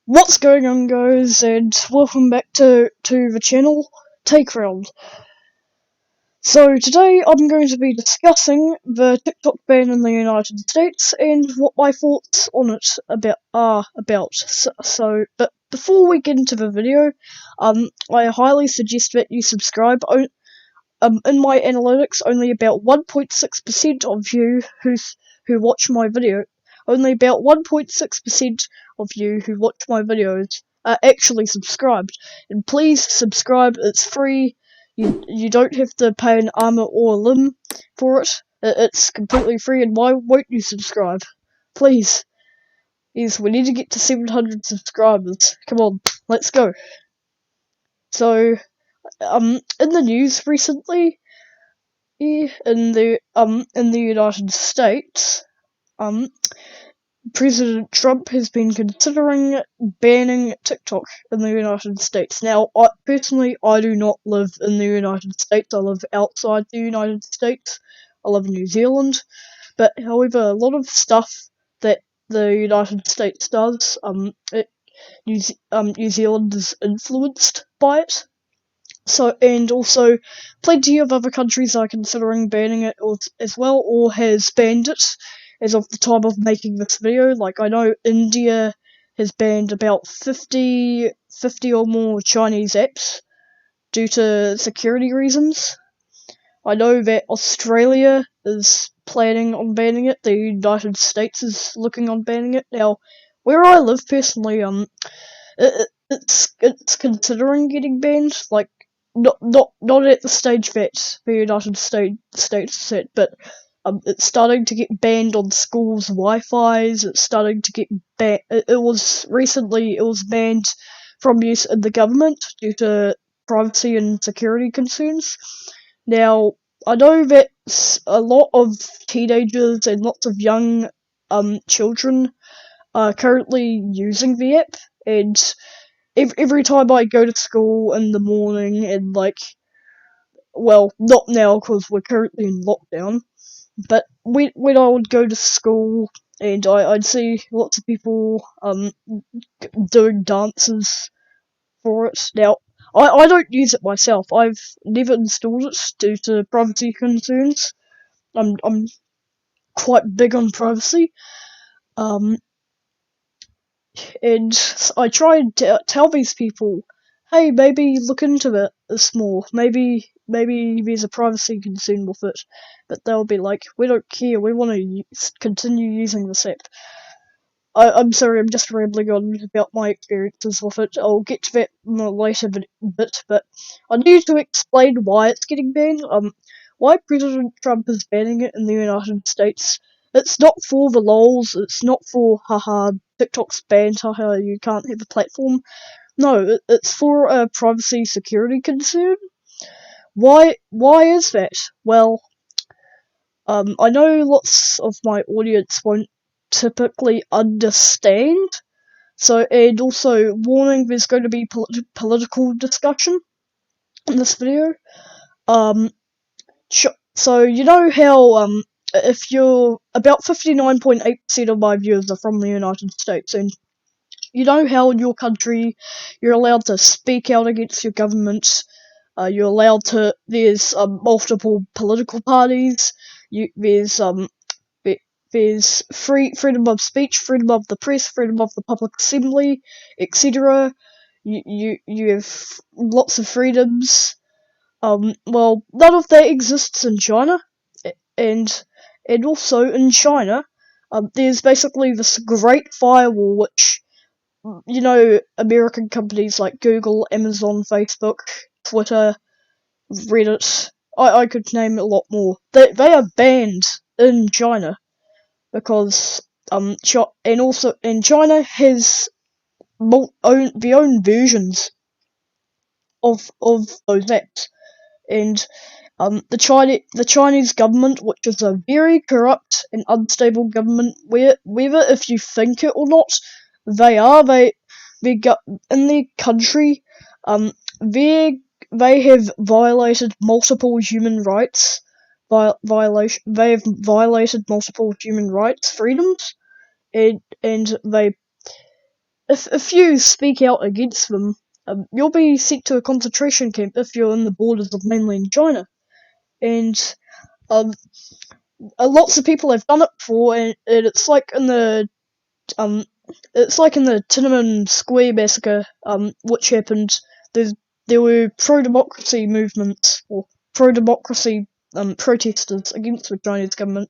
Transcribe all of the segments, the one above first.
What's going on, guys, and welcome back to the channel, Taycrown. So today I'm going to be discussing the TikTok ban in the United States and what my thoughts on it are about. But before we get into the video, I highly suggest that you subscribe. In my analytics, only about 1.6% of you who watch my video, only about 1.6% of you who watch my videos are actually subscribed. And please subscribe, it's free. You don't have to pay an arm or a limb for it. It's completely free, and why won't you subscribe? Please. Yes, we need to get to 700 subscribers. Come on, let's go. So, in the news recently, in the United States, President Trump has been considering banning TikTok in the United States. Now, I do not live in the United States. I live outside the United States. I live in New Zealand. But however, a lot of stuff that the United States does, New Zealand is influenced by it. So, and also, plenty of other countries are considering banning it as well, or has banned it as of the time of making this video. Like, I know India has banned about 50 or more Chinese apps due to security reasons. I know that Australia is planning on banning it. The United States is looking on banning it. Now, where I live personally, it's considering getting banned. Like, not at the stage that the United States is at, but it's starting to get banned on schools' Wi-Fi's. It's starting to get banned. It was banned from use in the government due to privacy and security concerns. Now, I know that a lot of teenagers and lots of young children are currently using the app, and every time I go to school in the morning, and well, not now because we're currently in lockdown, but when I would go to school and I'd see lots of people doing dances for it. Now, I don't use it myself. I've never installed it due to privacy concerns. I'm quite big on privacy. And I try and tell these people, hey, maybe look into this more. Maybe there's a privacy concern with it. But they'll be like, we don't care. We want to continue using this app. I'm sorry, I'm just rambling on about my experiences with it. I'll get to that in a later bit, but I need to explain why it's getting banned. Why President Trump is banning it in the United States. It's not for the lols, it's not for, haha, TikTok's banned, haha, you can't have a platform. No, it's for a privacy security concern. Why is that? Well, I know lots of my audience won't typically understand. So, and also, warning, there's going to be political discussion in this video. So, you know how, if you're, about 59.8% of my viewers are from the United States, and you know how in your country, you're allowed to speak out against your government, you're allowed to, there's, multiple political parties, there's freedom of speech, freedom of the press, freedom of the public assembly, etc. You have lots of freedoms. Well, none of that exists in China, and also in China, there's basically this great firewall which, you know, American companies like Google, Amazon, Facebook, Twitter, Reddit, I could name a lot more. They are banned in China because and China has their own versions of those apps, and the Chinese government, which is a very corrupt and unstable government, whether if you think it or not, they got in their country, they have violated multiple human rights. They have violated multiple human rights, freedoms, and if you speak out against them, you'll be sent to a concentration camp if you're in the borders of mainland China. And um, lots of people have done it before, and um, it's like in the Tiananmen Square massacre, which happened. There were pro-democracy movements or pro-democracy protesters against the Chinese government.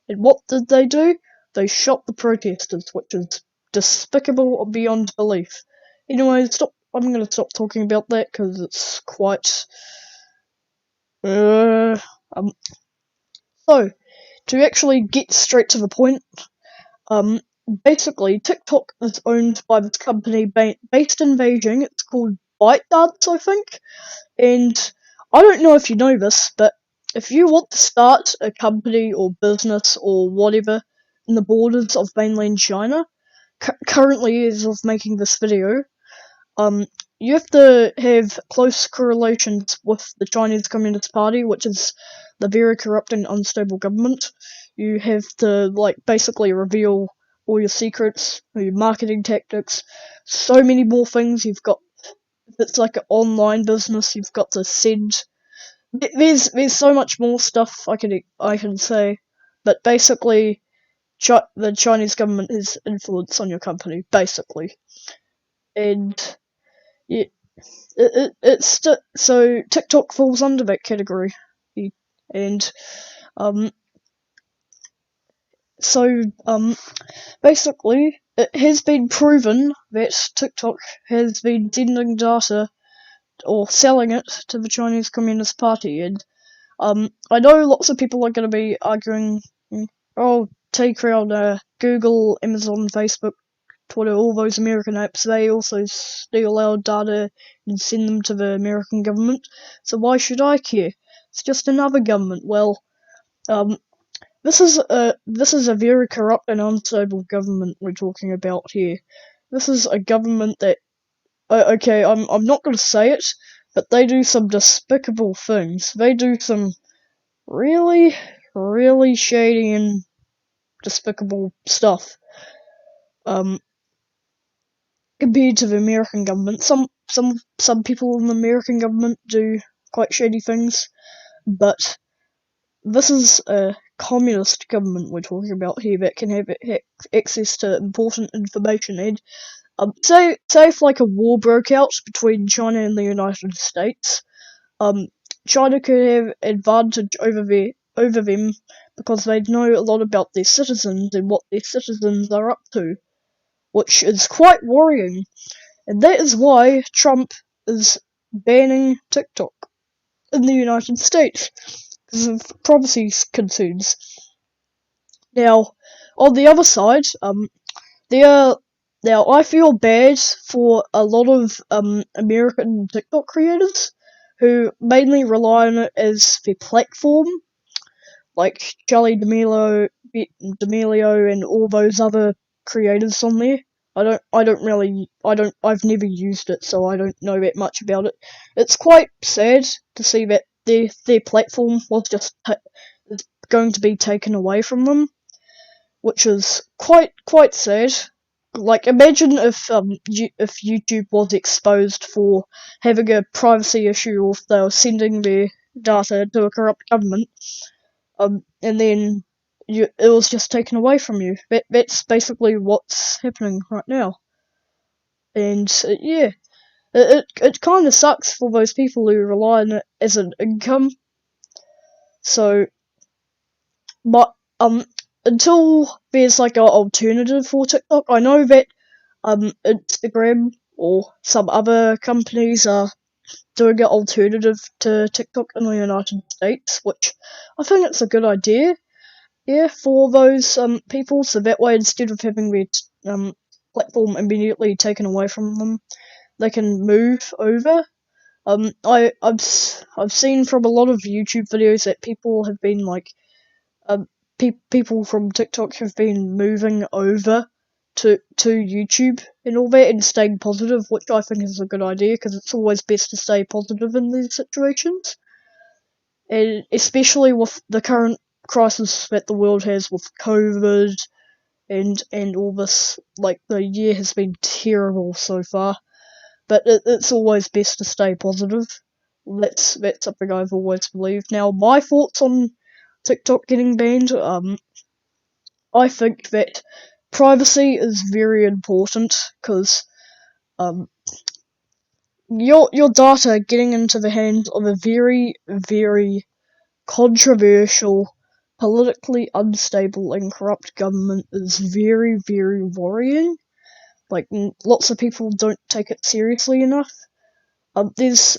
And what did they do? They shot the protesters, which is despicable beyond belief. Anyway, I'm going to stop talking about that because it's quite. Uh, um. So, to actually get straight to the point, um, basically TikTok is owned by this company based in Beijing. It's called ByteDance, I think. And I don't know if you know this, but if you want to start a company or business or whatever in the borders of mainland China, currently as of making this video, um, you have to have close correlations with the Chinese Communist Party, which is the very corrupt and unstable government. You have to, like, basically reveal all your secrets, your marketing tactics, so many more things. You've got, if it's like an online business, you've got to send. There's so much more stuff I can say, but basically, the Chinese government has influence on your company, basically, and yeah, so TikTok falls under that category, and um, so basically, it has been proven that TikTok has been sending data or selling it to the Chinese Communist Party, and I know lots of people are going to be arguing, oh, Taycrown, Google, Amazon, Facebook, Twitter, all those American apps, they also steal our data and send them to the American government, so why should I care? It's just another government. Well, this is a very corrupt and unstable government we're talking about here. This is a government that, okay, I'm not going to say it, but they do some despicable things. They do some really, really shady and despicable stuff. Compared to the American government, some people in the American government do quite shady things, but this is a communist government we're talking about here that can have access to important information. And say if like a war broke out between China and the United States, China could have advantage over them because they'd know a lot about their citizens and what their citizens are up to, which is quite worrying. And that is why Trump is banning TikTok in the United States, because of privacy concerns. Now, on the other side, now I feel bad for a lot of American TikTok creators who mainly rely on it as their platform, like Charlie D'Amelio, and all those other creators on there. I've never used it, so I don't know that much about it. It's quite sad to see that their platform was just is going to be taken away from them, which is quite sad. Like, imagine if YouTube was exposed for having a privacy issue, or if they were sending their data to a corrupt government, and then it was just taken away from you. That's basically what's happening right now. And yeah, it kind of sucks for those people who rely on it as an income. So, but until there's like an alternative for TikTok, I know that Instagram or some other companies are doing an alternative to TikTok in the United States, which I think it's a good idea. Yeah, for those people, so that way instead of having their platform immediately taken away from them, they can move over. I've seen from a lot of YouTube videos that people have been like, people from TikTok have been moving over to YouTube and all that and staying positive, which I think is a good idea because it's always best to stay positive in these situations, and especially with the current crisis that the world has with COVID and all this. Like, the year has been terrible so far, but it's always best to stay positive. That's something I've always believed. Now, my thoughts on TikTok getting banned. I think that privacy is very important because um, your data getting into the hands of a very, very controversial, politically unstable and corrupt government is very, very worrying. Like, lots of people don't take it seriously enough. There's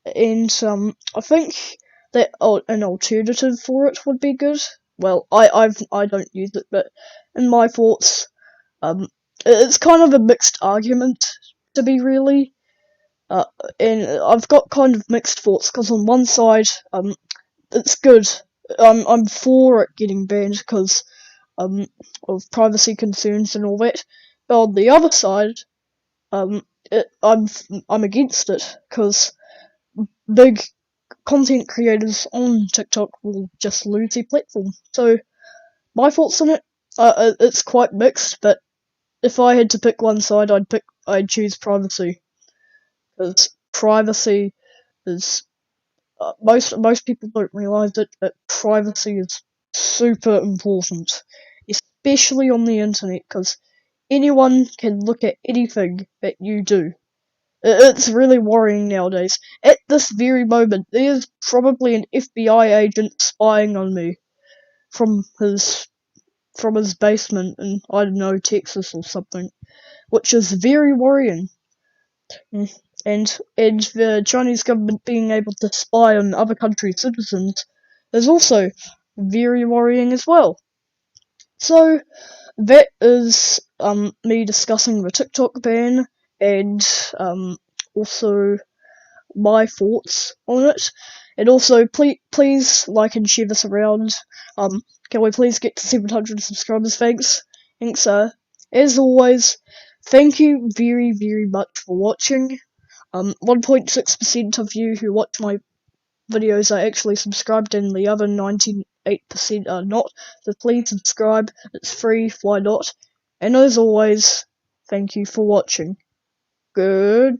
I think that an alternative for it would be good. Well, I don't use it, but in my thoughts, it's kind of a mixed argument to be really. And I've got kind of mixed thoughts because on one side, it's good. I'm for it getting banned because of privacy concerns and all that. But on the other side, um, I'm against it because big content creators on TikTok will just lose their platform. So my thoughts on it, it's quite mixed. But if I had to pick one side, I'd choose privacy because privacy is most people don't realize it, but privacy is super important, especially on the internet, because anyone can look at anything that you do. It's really worrying nowadays. At this very moment, there's probably an FBI agent spying on me from his basement in, I don't know, Texas or something, which is very worrying. And the Chinese government being able to spy on other countries' citizens is also very worrying as well. So that is me discussing the TikTok ban and also my thoughts on it. And also, please like and share this around. Can we please get to 700 subscribers? Thanks. As always, thank you very, very much for watching. 1.6% of you who watch my videos are actually subscribed, and the other 98% are not. So please subscribe. It's free. Why not? And as always, thank you for watching. Goodbye.